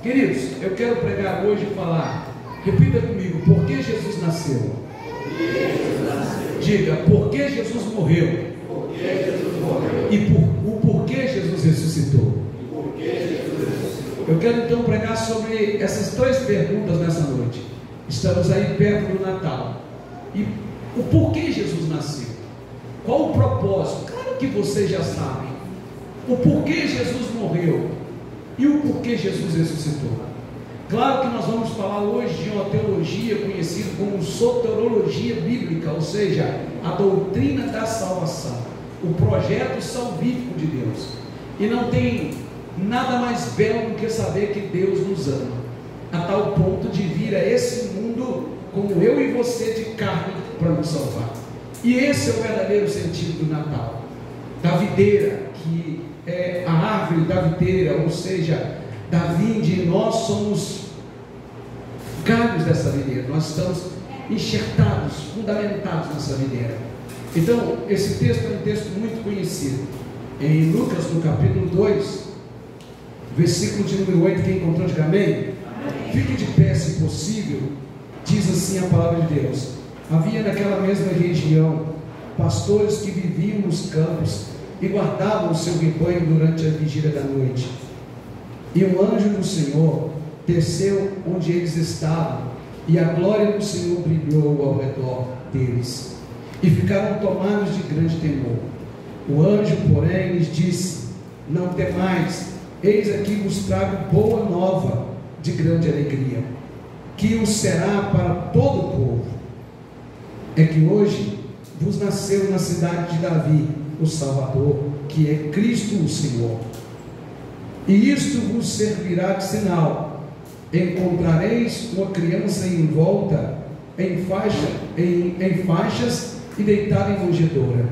Queridos, eu quero pregar hoje e falar, repita comigo, por que Jesus nasceu? Diga, por que Jesus morreu? E o porquê Jesus ressuscitou? Eu quero então pregar sobre essas três perguntas nessa noite. Estamos aí perto do Natal. E o porquê Jesus nasceu? Qual o propósito? Claro que vocês já sabem. O porquê Jesus morreu e o porquê Jesus ressuscitou. Claro que nós vamos falar hoje de uma teologia conhecida como soteriologia bíblica, ou seja, a doutrina da salvação, o projeto salvífico de Deus. E não tem nada mais belo do que saber que Deus nos ama, a tal ponto de vir a esse mundo como eu e você de carne para nos salvar. E esse é o verdadeiro sentido do Natal, da videira, que é a árvore da videira, ou seja, da vinde, e nós somos galhos dessa videira, nós estamos enxertados, fundamentados nessa videira. Então, esse texto é um texto muito conhecido, em Lucas, no capítulo 2, versículo de número 8, quem encontrou, diga amém. Fique de pé se possível. Diz assim a palavra de Deus: havia naquela mesma região pastores que viviam nos campos e guardavam o seu rebanho durante a vigília da noite. E um anjo do Senhor desceu onde eles estavam, e a glória do Senhor brilhou ao redor deles, e ficaram tomados de grande temor. O anjo, porém, lhes disse: não temais, eis aqui vos trago boa nova de grande alegria, que o será para todo o povo. É que hoje vos nasceu na cidade de Davi o Salvador, que é Cristo o Senhor. E isto vos servirá de sinal: encontrareis uma criança envolta em faixas e deitada em manjedoura.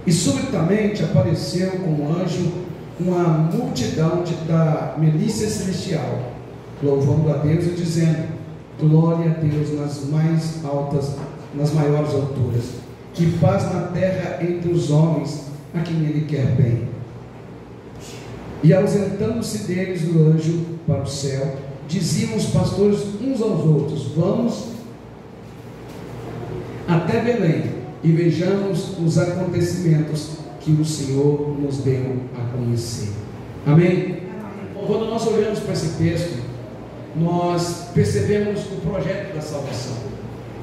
E subitamente apareceu com um anjo uma multidão da milícia celestial, louvando a Deus e dizendo: glória a Deus nas mais altas, nas maiores alturas, e paz na terra entre os homens a quem Ele quer bem. E ausentando-se deles o anjo para o céu, diziam os pastores uns aos outros: vamos até Belém e vejamos os acontecimentos que o Senhor nos deu a conhecer. Amém? Quando nós olhamos para esse texto, nós percebemos o projeto da salvação,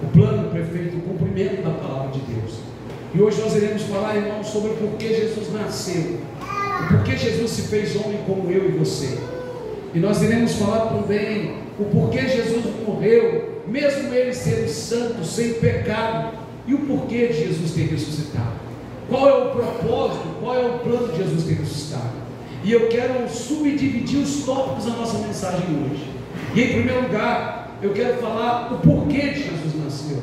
o plano perfeito, o cumprimento da palavra de Deus. E hoje nós iremos falar, irmãos, sobre o porquê Jesus nasceu, o porquê Jesus se fez homem como eu e você. E nós iremos falar também o porquê Jesus morreu, mesmo Ele sendo santo, sem pecado, e o porquê de Jesus ter ressuscitado. Qual é o propósito, qual é o plano de Jesus ter ressuscitado? E eu quero subdividir os tópicos da nossa mensagem hoje. E em primeiro lugar, eu quero falar o porquê de Jesus nasceu.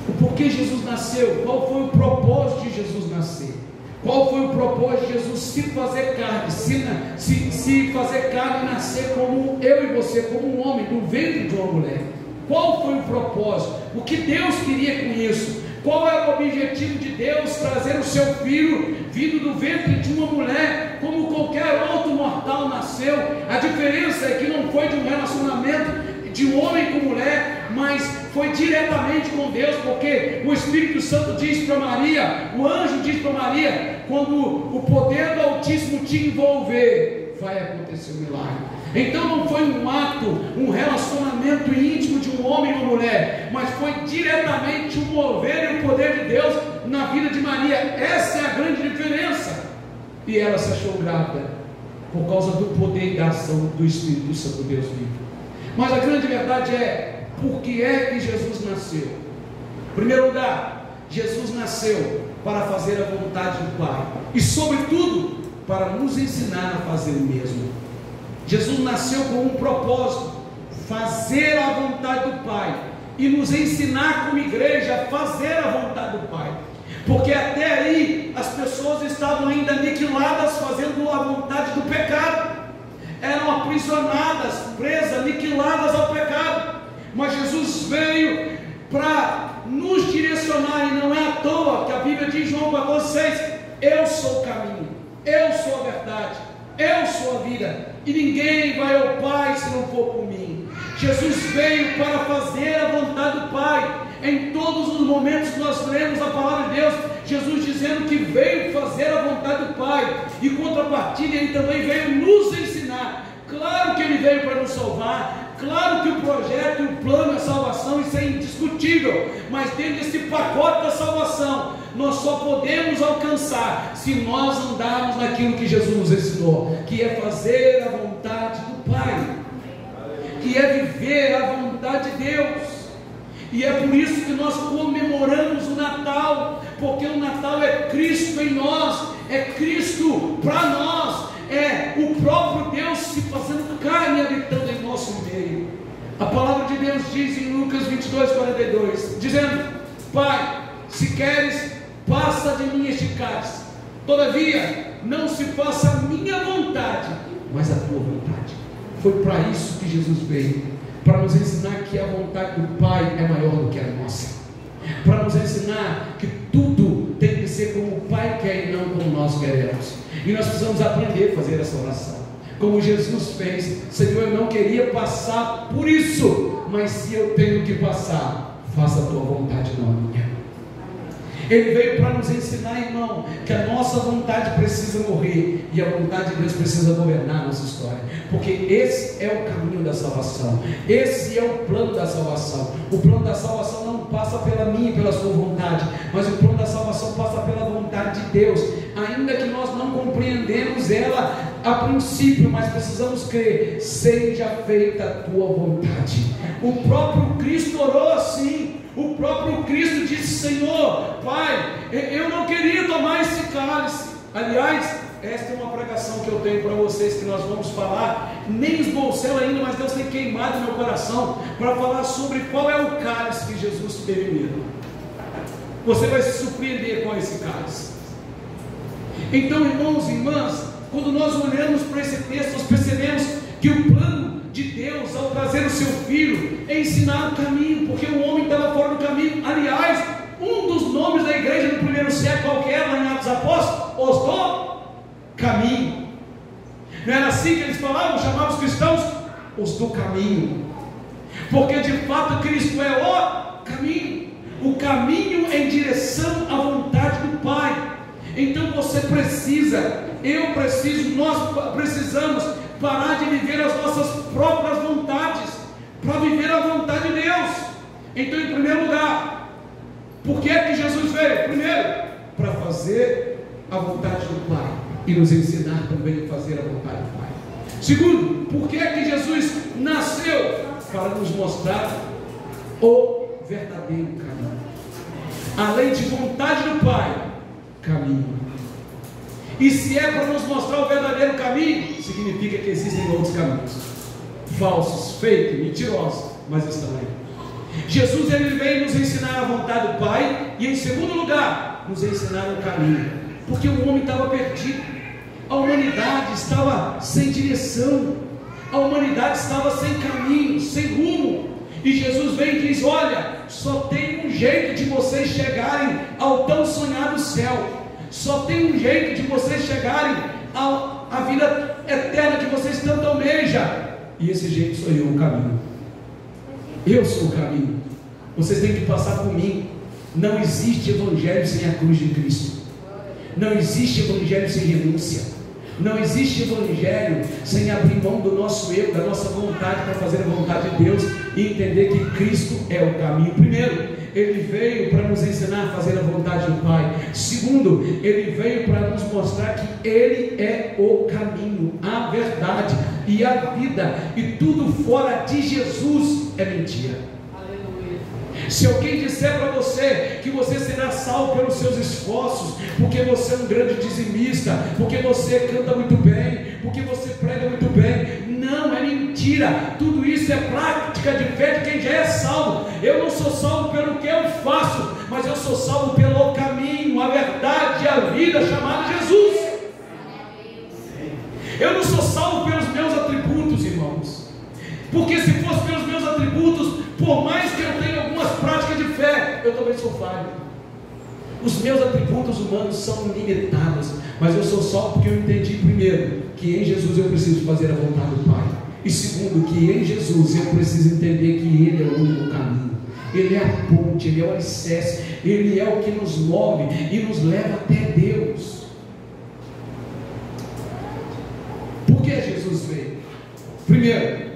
O porquê Jesus nasceu, qual foi o propósito de Jesus nascer? Qual foi o propósito de Jesus se fazer carne, se fazer carne e nascer como eu e você, como um homem, do ventre de uma mulher? Qual foi o propósito? O que Deus queria com isso? Qual era o objetivo de Deus trazer o seu filho vindo do ventre de uma mulher, como qualquer outro mortal nasceu? A diferença é que não foi de um relacionamento de um homem com mulher, mas foi diretamente com Deus, porque o Espírito Santo diz para Maria, o anjo diz para Maria: quando o poder do Altíssimo te envolver, vai acontecer um milagre. Então não foi um ato, um relacionamento íntimo de um homem e uma mulher, mas foi diretamente o mover e o poder de Deus na vida de Maria. Essa é a grande diferença. E ela se achou grávida por causa do poder e da ação do Espírito Santo, Deus vivo. Mas a grande verdade é, por que é que Jesus nasceu? Em primeiro lugar, Jesus nasceu para fazer a vontade do Pai, e sobretudo, para nos ensinar a fazer o mesmo. Jesus nasceu com um propósito: fazer a vontade do Pai, e nos ensinar como igreja a fazer a vontade do Pai. Porque até aí as pessoas estavam ainda aniquiladas fazendo a vontade do pecado, eram aprisionadas, presas, aniquiladas ao pecado. Mas Jesus veio para nos direcionar, e não é à toa que a Bíblia diz em João 14,6: eu sou o caminho, eu sou a verdade, eu sou a vida, e ninguém vai ao Pai se não for por mim. Jesus veio para fazer a vontade do Pai. Em todos os momentos que nós lemos a palavra de Deus, Jesus dizendo que veio fazer a vontade do Pai, e contrapartida, Ele também veio nos ensinar. Claro que Ele veio para nos salvar, claro que o projeto e o plano da salvação, isso é indiscutível, mas dentro desse pacote da salvação, nós só podemos alcançar se nós andarmos naquilo que Jesus nos ensinou, que é fazer a vontade do Pai, que é viver a vontade de Deus. E é por isso que nós comemoramos o Natal, porque o Natal é Cristo em nós, é Cristo para nós, é o próprio Deus se fazendo carne, habitando em nosso meio. A palavra de Deus diz em Lucas 22:42, dizendo: Pai, se queres, passa de mim este cálice, todavia não se faça a minha vontade, mas a tua vontade. Foi para isso que Jesus veio, para nos ensinar que a vontade do Pai é maior do que a nossa, para nos ensinar que tudo tem que ser como o Pai quer e não como nós queremos. E nós precisamos aprender a fazer essa oração, como Jesus fez. Senhor, eu não queria passar por isso, mas se eu tenho que passar, faça a tua vontade, não a minha. Ele veio para nos ensinar, irmão, que a nossa vontade precisa morrer e a vontade de Deus precisa governar a nossa história, porque esse é o caminho da salvação, esse é o plano da salvação. O plano da salvação não passa pela minha e pela sua vontade, mas o plano da salvação passa pela vontade de Deus, ainda que nós não compreendemos ela a princípio, mas precisamos crer: seja feita a tua vontade. O próprio Cristo orou assim. O próprio Cristo disse: Senhor, Pai, eu não queria tomar esse cálice. Aliás, esta é uma pregação que eu tenho para vocês, que nós vamos falar. Nem esbocei ela ainda, mas Deus tem queimado meu coração para falar sobre qual é o cálice que Jesus teve medo. Você vai se surpreender com esse cálice. Então, irmãos e irmãs, quando nós olhamos para esse texto, nós percebemos que o plano de Deus, ao trazer o seu filho, é ensinar o caminho, porque o homem estava fora do caminho. Aliás, um dos nomes da igreja no primeiro século, qual que era lá em Atos Apóstolos? Os do caminho. Não era assim que eles falavam? Chamavam os cristãos os do caminho, porque de fato Cristo é o caminho, o caminho em direção à vontade do Pai. Então você precisa, eu preciso, nós precisamos parar de viver as nossas próprias vontades, para viver a vontade de Deus. Então, em primeiro lugar, por que é que Jesus veio? Primeiro, para fazer a vontade do Pai e nos ensinar também a fazer a vontade do Pai. Segundo, por que é que Jesus nasceu? Para nos mostrar o verdadeiro caminho. Além de vontade do Pai, caminho. E se é para nos mostrar o verdadeiro caminho, significa que existem outros caminhos, falsos, fake, mentirosos, mas estão aí. Jesus, ele veio nos ensinar a vontade do Pai, e em segundo lugar, nos ensinar o caminho, porque o homem estava perdido, a humanidade estava sem direção, a humanidade estava sem caminho, sem rumo, e Jesus vem e diz: olha, só tem um jeito de vocês chegarem ao tão sonhado céu, só tem um jeito de vocês chegarem à vida eterna que vocês tanto almejam, e esse jeito sou eu, o caminho. Eu sou o caminho, vocês têm que passar por mim. Não existe evangelho sem a cruz de Cristo, não existe evangelho sem renúncia, não existe evangelho sem abrir mão do nosso eu, da nossa vontade, para fazer a vontade de Deus e entender que Cristo é o caminho. Primeiro, Ele veio para nos ensinar a fazer a vontade do Pai. Segundo, Ele veio para nos mostrar que Ele é o caminho, a verdade e a vida, e tudo fora de Jesus é mentira. Se alguém disser para você que você será salvo pelos seus esforços, porque você é um grande dizimista, porque você canta muito bem, porque você prega muito bem, não, é mentira. Tudo isso é prática de fé de quem já é salvo. Eu não sou salvo pelo que eu faço, mas eu sou salvo pelo caminho, a verdade e a vida, chamado Jesus. Eu não sou salvo pelos meus atributos, irmãos, porque se fosse pelos meus atributos, por mais que eu tenha algumas práticas de fé, eu também sou falho. Os meus atributos humanos são limitados, Mas eu sou salvo porque eu entendi, primeiro, que em Jesus eu preciso fazer a vontade do Pai. E segundo, que em Jesus eu preciso entender que Ele é o único caminho. Ele é a ponte, Ele é o alicerce, Ele é o que nos move e nos leva até Deus. Por que Jesus veio? Primeiro,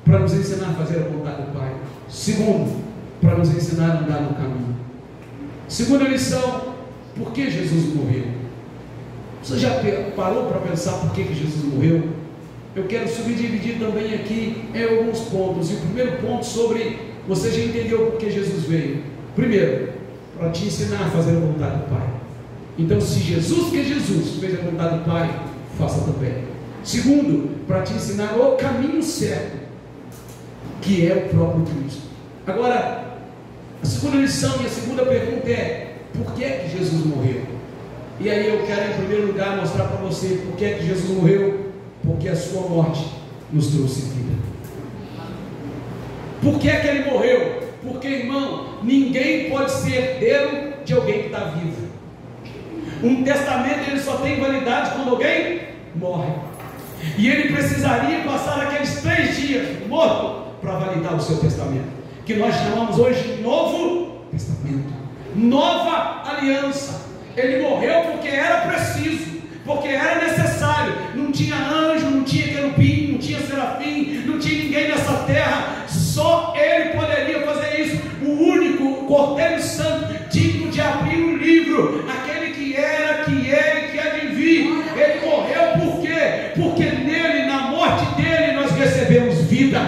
para nos ensinar a fazer a vontade do Pai. Segundo, para nos ensinar a andar no caminho. Segunda lição, por que Jesus morreu? Você já parou para pensar por que Jesus morreu? Eu quero subdividir também aqui em alguns pontos. E o primeiro ponto sobre, você já entendeu por que Jesus veio? Primeiro, para te ensinar a fazer a vontade do Pai. Então, se Jesus, que Jesus fez a vontade do Pai, faça também. Segundo, para te ensinar o caminho certo, que é o próprio Cristo. Agora, a segunda lição e a segunda pergunta é: por que é que Jesus morreu? E aí eu quero em primeiro lugar mostrar para você por que é que Jesus morreu. Porque a sua morte nos trouxe vida. Por que é que ele morreu? Porque, irmão, ninguém pode ser herdeiro de alguém que está vivo. Um testamento ele só tem validade quando alguém morre. E ele precisaria passar aqueles 3 dias morto para validar o seu testamento, que nós chamamos hoje de Novo Testamento, Nova Aliança. Ele morreu porque era preciso, porque era necessário. Não tinha anjo, não tinha querubim, não tinha serafim, não tinha ninguém nessa terra. Só ele poderia fazer isso. O único Cordeiro Santo, digno de abrir o livro, aquele que era, que é e que há de vir. Ele morreu por quê? Porque nele, na morte dele, nós recebemos vida.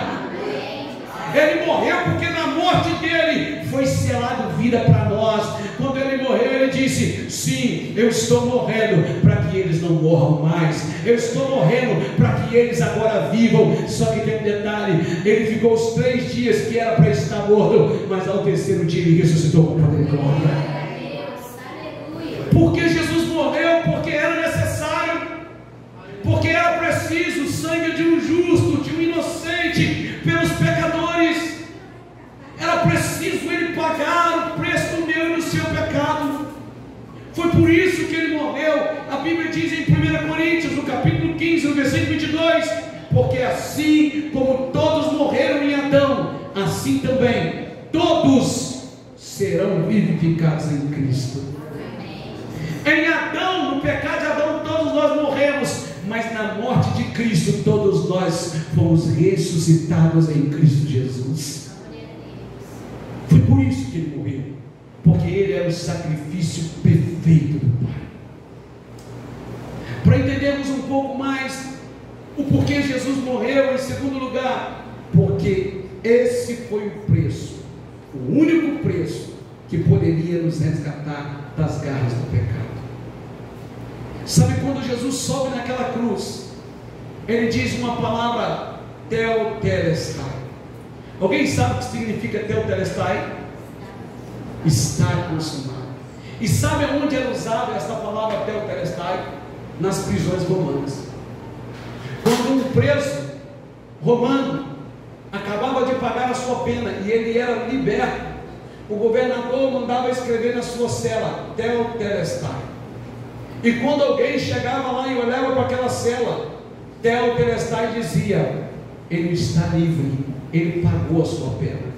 Ele morreu porque na morte dele foi selado vida para nós. Quando ele morreu, ele disse: sim, eu estou morrendo para que eles não morram mais. Eu estou morrendo para que eles agora vivam. Só que tem um detalhe: ele ficou os 3 dias que era para estar morto, mas ao 3º dia ele ressuscitou com poder e glória. Por que Jesus morreu? Porque era necessário, porque era preciso o sangue de um justo, de um inocente, pelos pecadores. Era preciso ele pagar o preço do meu e do seu pecado. Foi por isso que ele morreu. A Bíblia diz em 1 Coríntios, no capítulo 15, no versículo 22: porque assim como todos morreram em Adão, assim também todos serão vivificados em Cristo. Em Adão, no pecado de Adão, todos nós morremos, mas na morte de Cristo todos nós fomos ressuscitados em Cristo Jesus. Foi por isso que ele morreu, porque ele era o sacrifício perfeito do Pai. Para entendermos um pouco mais o porquê Jesus morreu, em segundo lugar, porque esse foi o preço, o único preço que poderia nos resgatar das garras do pecado. Sabe quando Jesus sobe naquela cruz, ele diz uma palavra: Tetelestai. Alguém sabe o que significa Tetelestai? Está consumado. E sabe onde era usada essa palavra Tetelestai? Nas prisões romanas. Quando um preso romano acabava de pagar a sua pena e ele era liberto, o governador mandava escrever na sua cela Tetelestai. E quando alguém chegava lá e olhava para aquela cela, Tetelestai dizia: ele está livre, ele pagou a sua pena.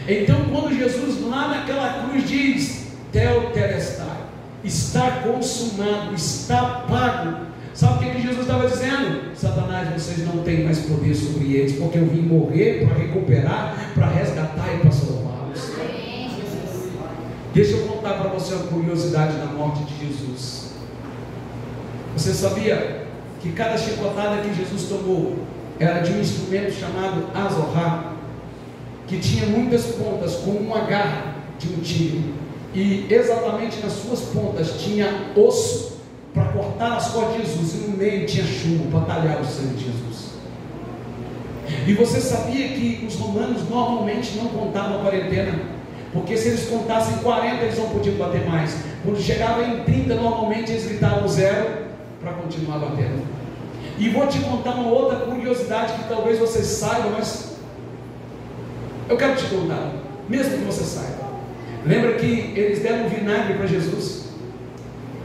Então quando Jesus lá naquela cruz diz Tetelestai, está consumado, está pago, sabe o que Jesus estava dizendo? Satanás, vocês não têm mais poder sobre eles, porque eu vim morrer para recuperar, para resgatar e para salvá-los. Deixa eu contar para você uma curiosidade da morte de Jesus. Você sabia que cada chicotada que Jesus tomou era de um instrumento chamado azorra, que tinha muitas pontas, como uma garra de um tigre, e exatamente nas suas pontas tinha osso para cortar as costas de Jesus, e no meio tinha chumbo para talhar o sangue de Jesus. E você sabia que os romanos normalmente não contavam a quarentena, porque se eles contassem 40 eles não podiam bater mais. Quando chegava em 30 normalmente eles gritavam 0 para continuar batendo. E vou te contar uma outra curiosidade que talvez você saiba, mas eu quero te contar, mesmo que você saiba. Lembra que eles deram vinagre para Jesus?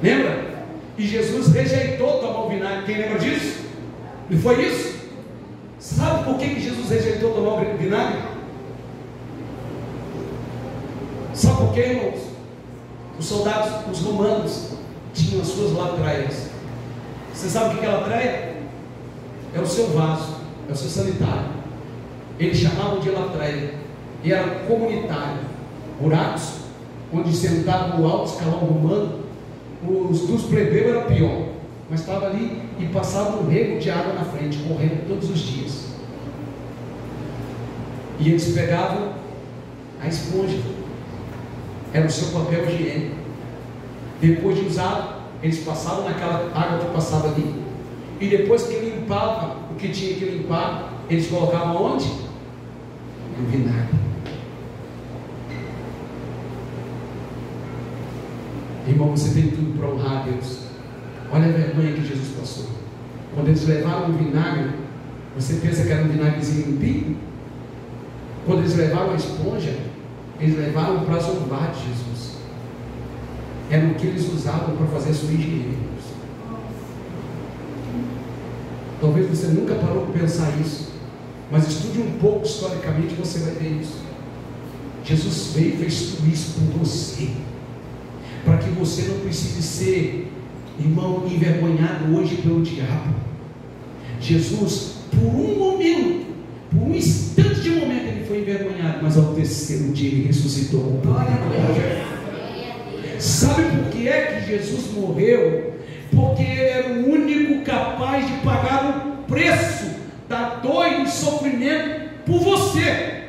Lembra? e Jesus rejeitou tomar o vinagre. Quem lembra disso? E foi isso? Sabe por que Jesus rejeitou tomar o vinagre? Sabe por quê, irmãos? Os soldados, os romanos, tinham as suas latreias. Você sabe o que é latreia? É o seu vaso, é o seu sanitário. Eles chamavam de latreia, e era comunitário. Buracos, onde sentava o alto escalão romano. Os dos plebeus era pior, mas estava ali e passava um rego de água na frente, correndo todos os dias. E eles pegavam a esponja, era o seu papel higiênico. Depois de usado, eles passavam naquela água que passava ali, e depois que limpavam o que tinha que limpar, eles colocavam onde? No vinagre. Irmão, você tem tudo para honrar a Deus. Olha a vergonha que Jesus passou. Quando eles levaram o vinagre, você pensa que era um vinagrezinho limpinho? Quando eles levaram a esponja, eles levaram para zombar de Jesus. Era o que eles usavam para fazer a sua higiene. Talvez você nunca parou para pensar isso, mas estude um pouco historicamente, você vai ver isso. Jesus veio e fez tudo isso por você, para que você não precise ser, irmão, envergonhado hoje pelo diabo. Jesus, por um momento, por um instante de momento, ele foi envergonhado, mas ao terceiro dia ele ressuscitou com poder. Sabe por que é que Jesus morreu? Porque ele era o único capaz de pagar o preço da dor e do sofrimento por você.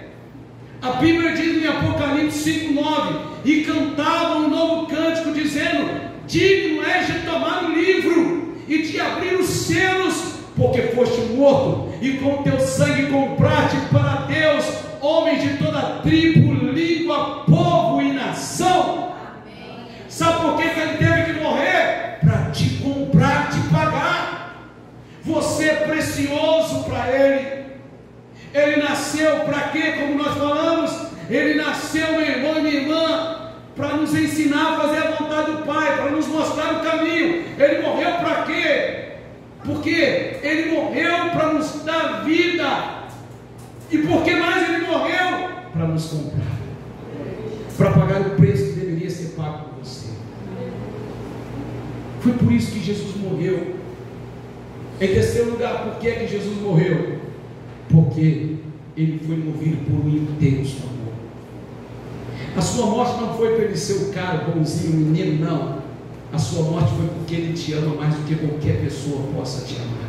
A Bíblia diz em Apocalipse 5:9: e cantavam um novo cântico, dizendo: digno és de tomar o livro e de abrir os selos, porque foste morto, e com teu sangue compraste para Deus homens de toda tribo, língua, povo e nação. Sabe por que ele teve que morrer? Para te comprar, te pagar. Você é precioso para ele. Ele nasceu para quê? Como nós falamos, ele nasceu, meu irmão e minha irmã, para nos ensinar a fazer a vontade do Pai, para nos mostrar o caminho. Ele morreu para quê? Porque ele morreu para nos dar vida. E por que mais ele morreu? Para nos comprar, para pagar o preço que deveria ser pago por você. Foi por isso que Jesus morreu. Em terceiro lugar, por que é que Jesus morreu? Porque ele foi movido por um intenso amor. A sua morte não foi para ele ser o cara bonzinho, o menino, não. A sua morte foi porque ele te ama mais do que qualquer pessoa possa te amar.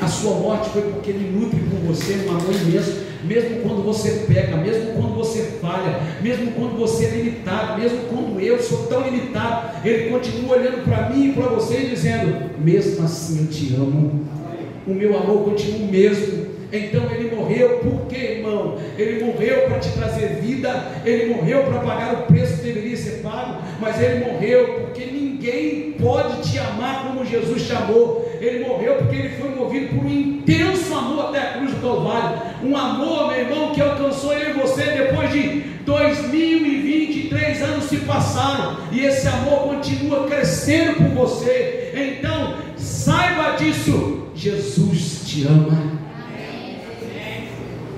A sua morte foi porque ele nutre por você um amor imenso, mesmo quando você peca, mesmo quando você falha, mesmo quando você é limitado, mesmo quando eu sou tão limitado, ele continua olhando para mim e para você e dizendo: mesmo assim eu te amo, o meu amor continua o mesmo. Então ele morreu por quê, irmão? Ele morreu para te trazer vida, ele morreu para pagar o preço que deveria ser pago, mas ele morreu porque ninguém pode te amar como Jesus te amou. Ele morreu porque ele foi movido por um intenso amor até a cruz do Calvário, um amor, meu irmão, que alcançou eu e você depois de 2023 anos se passaram, e esse amor continua crescendo por você. Então saiba disso, Jesus te ama.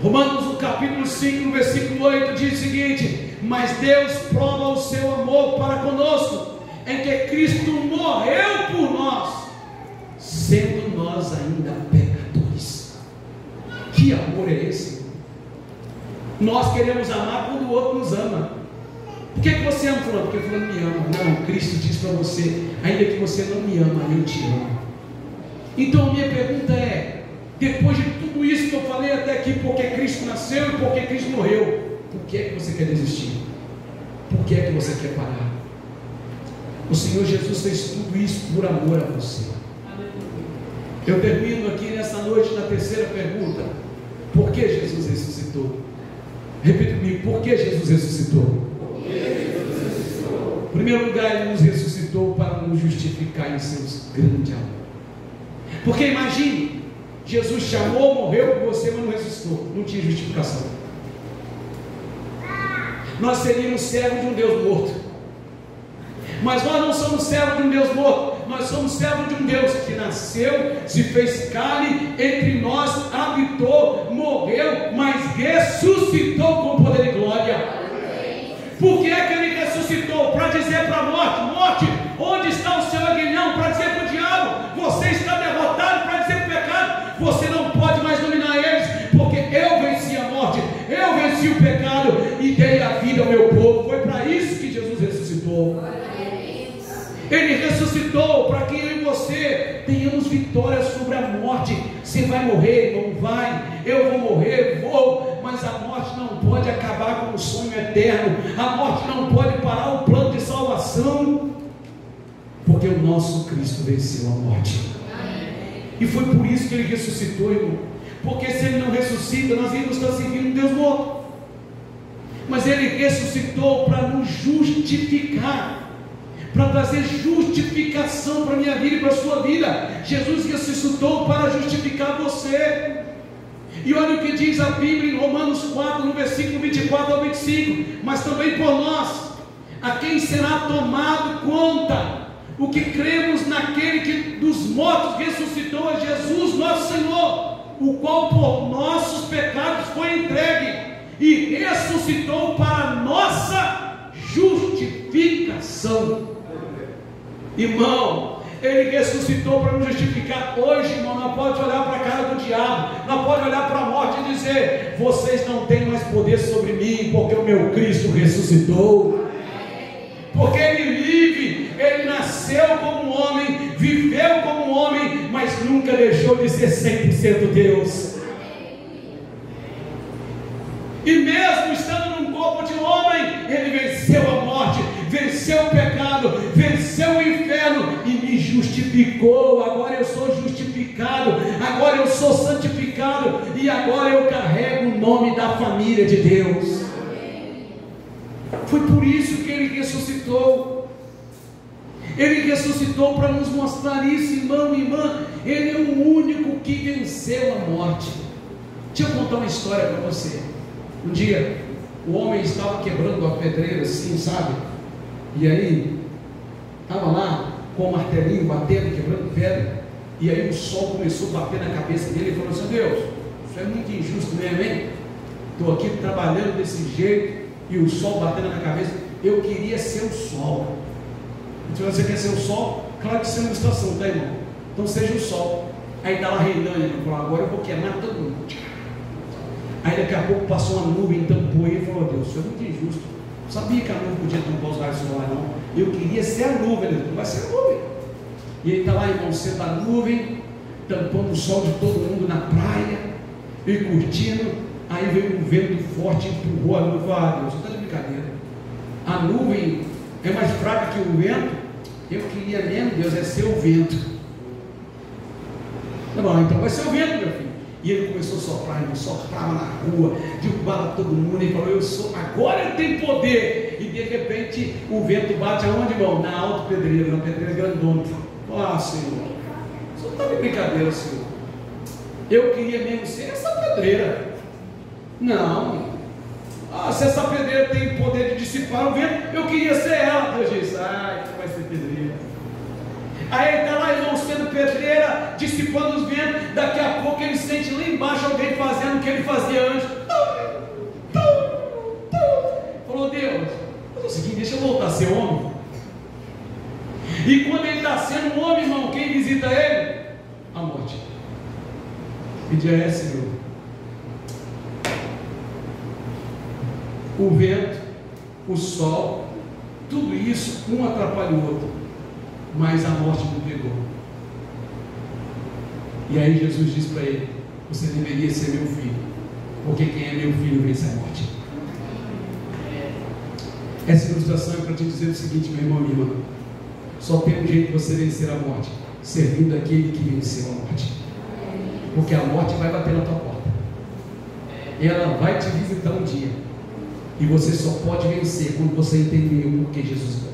Romanos no capítulo 5, no versículo 8 diz o seguinte: mas Deus prova o seu amor para conosco, em que Cristo morreu por nós, sendo nós ainda pecadores. Que amor é esse? Nós queremos amar quando o outro nos ama. Por que você ama fulano? Porque fulano me ama. Não, Cristo diz para você: ainda que você não me ama, eu te amo. Então minha pergunta é: depois de tudo isso que eu falei até aqui, porque Cristo nasceu e porque Cristo morreu, por que é que você quer desistir? Por que é que você quer parar? O Senhor Jesus fez tudo isso por amor a você. Eu termino aqui nessa noite na terceira pergunta: por que Jesus ressuscitou? Repita comigo: por que Jesus ressuscitou? Em primeiro lugar, ele nos ressuscitou para nos justificar em seus grandes amor. Porque imagine, Jesus te amou, morreu por você, mas não ressuscitou. Não tinha justificação. Nós seríamos servos de um Deus morto. Mas nós não somos servos de um Deus morto. nós somos servos de um Deus que nasceu, se fez carne, entre nós habitou, morreu, mas ressuscitou com poder e glória. Por que é que ele ressuscitou? Para dizer para a morte: morte, onde está o seu aguilhão? Para dizer para o diabo: você está derrotado. Para dizer para o pecado: você não pode mais dominar eles, porque eu venci a morte, eu venci o pecado e dei a vida ao meu povo. Foi para isso que Jesus ressuscitou. Ele ressuscitou para que eu e você tenhamos vitória sobre a morte. Você vai morrer? Não vai. Eu vou morrer? Vou. Mas a morte não pode acabar com o sonho eterno. A morte não pode parar o plano de salvação, porque o nosso Cristo venceu a morte. E foi por isso que ele ressuscitou, irmão. Porque se ele não ressuscita, nós íamos estar servindo um Deus morto. Mas ele ressuscitou para nos justificar, para trazer justificação para a minha vida e para a sua vida. Jesus ressuscitou para justificar você. E olha o que diz a Bíblia em Romanos 4, no versículo 24 ao 25. Mas também por nós, a quem será tomado conta, o que cremos naquele que dos mortos ressuscitou, a Jesus nosso Senhor, o qual por nossos pecados foi entregue e ressuscitou para a nossa justificação. Irmão, ele ressuscitou para nos justificar. Hoje, irmão, não pode olhar para a cara do diabo, não pode olhar para a morte e dizer: vocês não têm mais poder sobre mim, porque o meu Cristo ressuscitou. Porque ele vive, ele nasceu como um homem, viveu como um homem, mas nunca deixou de ser 100% Deus. E mesmo estando num corpo de homem, ele venceu a morte, venceu o pecado, venceu o inferno e me justificou. Agora eu sou justificado, agora eu sou santificado e agora eu carrego o nome da família de Deus. Foi por isso que ele ressuscitou. Ele ressuscitou para nos mostrar isso, irmão e irmã. Ele é o único que venceu a morte. Deixa eu contar uma história para você. Um dia, o homem estava quebrando a pedreira assim, sabe? E aí, estava lá com o martelinho batendo, quebrando pedra. E aí o sol começou a bater na cabeça dele e falou assim: Deus, isso é muito injusto mesmo, hein? Estou aqui trabalhando desse jeito e o sol batendo na cabeça. Eu queria ser o sol. Então, você quer ser o sol? Claro que você é uma estação, tá, irmão? Então seja o sol. Aí está lá reinando, ele falou: agora eu vou queimar todo mundo. Aí daqui a pouco passou uma nuvem, tampou ele e falou: Deus, isso é muito injusto. Não sabia que a nuvem podia tampar os raios solares, não. Eu queria ser a nuvem. Ele falou: vai ser a nuvem. E ele está lá, irmão, sendo a nuvem, tampando o sol de todo mundo na praia, e curtindo. Aí veio um vento forte, empurrou a nuvem. Ah, Deus, você está de brincadeira. A nuvem é mais fraca que o vento. Eu queria mesmo, Deus, é ser o vento. Tá bom, então vai ser o vento, meu filho. E ele começou a soprar, ele soprava na rua, derrubava todo mundo e falou: eu sou, agora eu tenho poder. E de repente o vento bate aonde, irmão? Na alta pedreira, na pedreira grandona. Ah, Senhor, você não está de brincadeira, Senhor. Eu queria mesmo ser essa pedreira. Não. Ah, se essa pedreira tem poder de dissipar o vento, eu queria ser ela. Deus disse: ai, tu vai ser pedreira. Aí ele está lá, irmão, sendo pedreira, dissipando os ventos. Daqui a pouco ele sente lá embaixo alguém fazendo o que ele fazia antes. Falou: Deus, faz o seguinte, deixa eu voltar a ser homem. E quando ele está sendo um homem, irmão, quem visita ele? A morte. Pedia: Senhor, o vento, o sol, tudo isso, um atrapalha o outro, mas a morte não pegou. E aí Jesus diz para ele: você deveria ser meu filho, porque quem é meu filho vence a morte. Essa ilustração é para te dizer o seguinte, meu irmão e minha irmã: só tem um jeito de você vencer a morte, servindo aquele que venceu a morte. Porque a morte vai bater na tua porta, ela vai te visitar um dia, e você só pode vencer quando você entender o porquê Jesus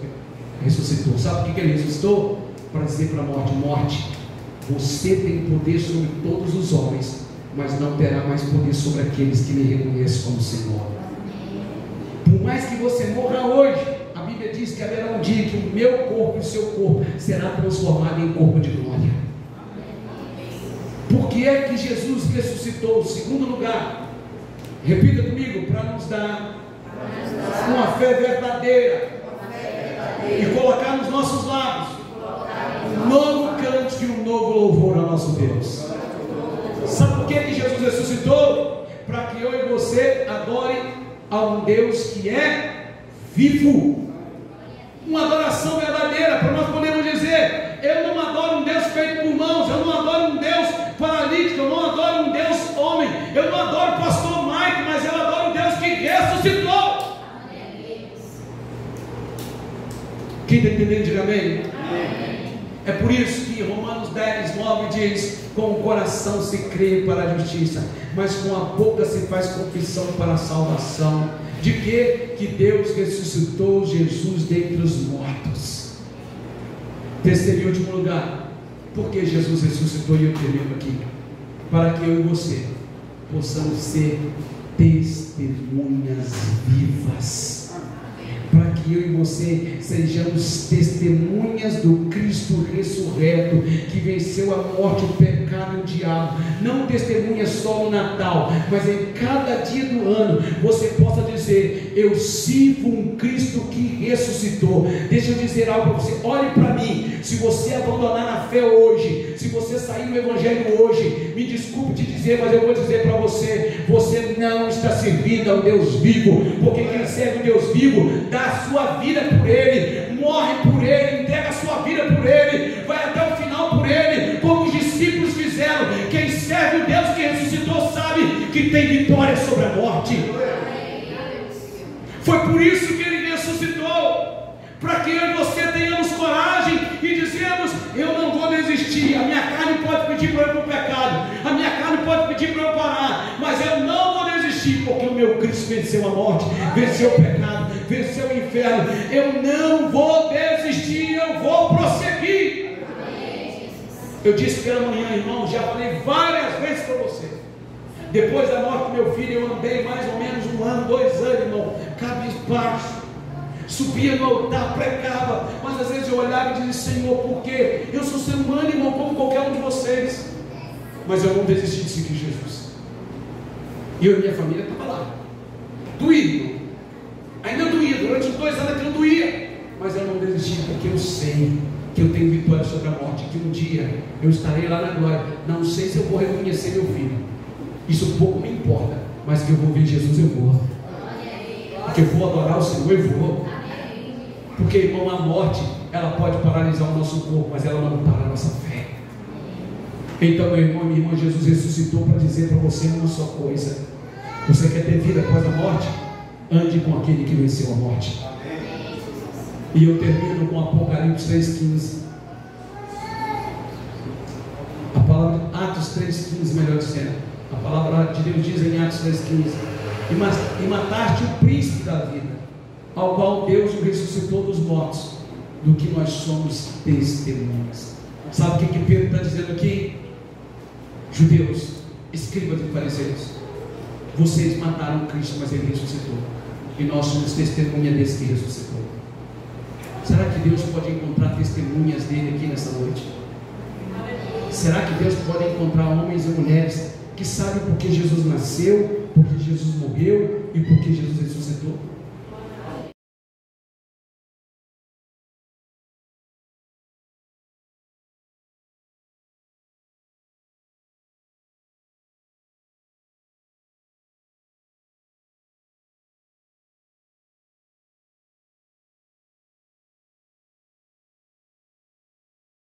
ressuscitou. Sabe por que ele ressuscitou? Para dizer para a morte: morte, você tem poder sobre todos os homens, mas não terá mais poder sobre aqueles que me reconhecem como Senhor. Por mais que você morra hoje, a Bíblia Bíblia diz que haverá um dia que o meu corpo e o seu corpo será transformado em corpo de glória. Por que é que Jesus ressuscitou? Segundo lugar, repita comigo, para nos dar uma fé verdadeira e colocar nos nossos lábios um novo cântico e um novo louvor ao nosso Deus. Sabe por que Jesus ressuscitou? Para que eu e você adore a um Deus que é vivo. Uma adoração verdadeira, para nós podermos dizer: eu não adoro um Deus feito por mãos, eu não adoro um Deus paralítico, eu não adoro um Deus homem, eu não adoro o pastor Mike, mas eu adoro um Deus que ressuscitou. Quem está entendendo, diga amém. É por isso que Romanos 10, 9 diz: com o coração se crê para a justiça, mas com a boca se faz confissão para a salvação. De que? Que Deus ressuscitou Jesus dentre os mortos. Terceiro e último lugar, porque Jesus ressuscitou, e eu termino aqui, para que eu e você possamos ser testemunhas vivas, para que eu e você sejamos testemunhas do Cristo ressurreto, que venceu a morte, o pecado e o diabo. Não testemunhas só no Natal, mas em cada dia do ano você possa dizer: eu sirvo um Cristo que ressuscitou. Deixa eu dizer algo para você: olhe para mim. Se você abandonar a fé hoje, se você sair no Evangelho hoje, me desculpe te dizer, mas eu vou dizer para você: você não está servindo ao Deus vivo, porque quem serve o Deus vivo dá a sua vida por Ele, morre por Ele, entrega a sua vida por Ele, vai até o final por Ele, como os discípulos fizeram. Quem serve o Deus que ressuscitou sabe que tem vitória sobre a morte. Foi por isso que Ele ressuscitou, para que eu e você tenhamos coragem e dizemos: eu não vou desistir. A minha carne pode pedir para eu ir para o pecado, a minha carne pode pedir para eu parar, mas eu não vou desistir, porque o meu Cristo venceu a morte, venceu o pecado, venceu o inferno. Eu não vou desistir, eu vou prosseguir. Eu disse pela manhã, irmão, já falei várias vezes para você: depois da morte do meu filho, eu andei mais ou menos 1 ano, 2 anos, irmão, cabisbaixo, subia no altar, pregava, mas às vezes eu olhava e dizia: Senhor, por quê? Eu sou ser humano, irmão, como qualquer um de vocês. Mas eu não desisti de seguir Jesus. E eu e minha família estavam lá, doído, ainda doía. Durante os 2 anos aquilo doía, mas eu não desisti, porque eu sei que eu tenho vitória sobre a morte, que um dia eu estarei lá na glória. Não sei se eu vou reconhecer meu filho, isso pouco me importa, mas que eu vou ver Jesus, eu vou, porque eu vou adorar o Senhor, eu vou. Porque, irmão, a morte, ela pode paralisar o nosso corpo, mas ela não para a nossa fé. Então, meu irmão e minha irmã, Jesus ressuscitou para dizer para você uma só coisa: você quer ter vida após a morte? Ande com aquele que venceu a morte. E eu termino com Apocalipse 3,15. A palavra, Atos 3,15, melhor dizendo, a palavra de Deus diz em Atos 3,15: e mataste o príncipe da vida, ao qual Deus o ressuscitou dos mortos, do que nós somos testemunhas. Sabe o que Pedro está dizendo aqui? Judeus, escribas e fariseus, vocês mataram Cristo, mas Ele ressuscitou, e nós somos testemunha desse que ressuscitou. Será que Deus pode encontrar testemunhas dele aqui nessa noite? Será que Deus pode encontrar homens e mulheres que sabem porque Jesus nasceu, porque Jesus morreu e porque Jesus ressuscitou?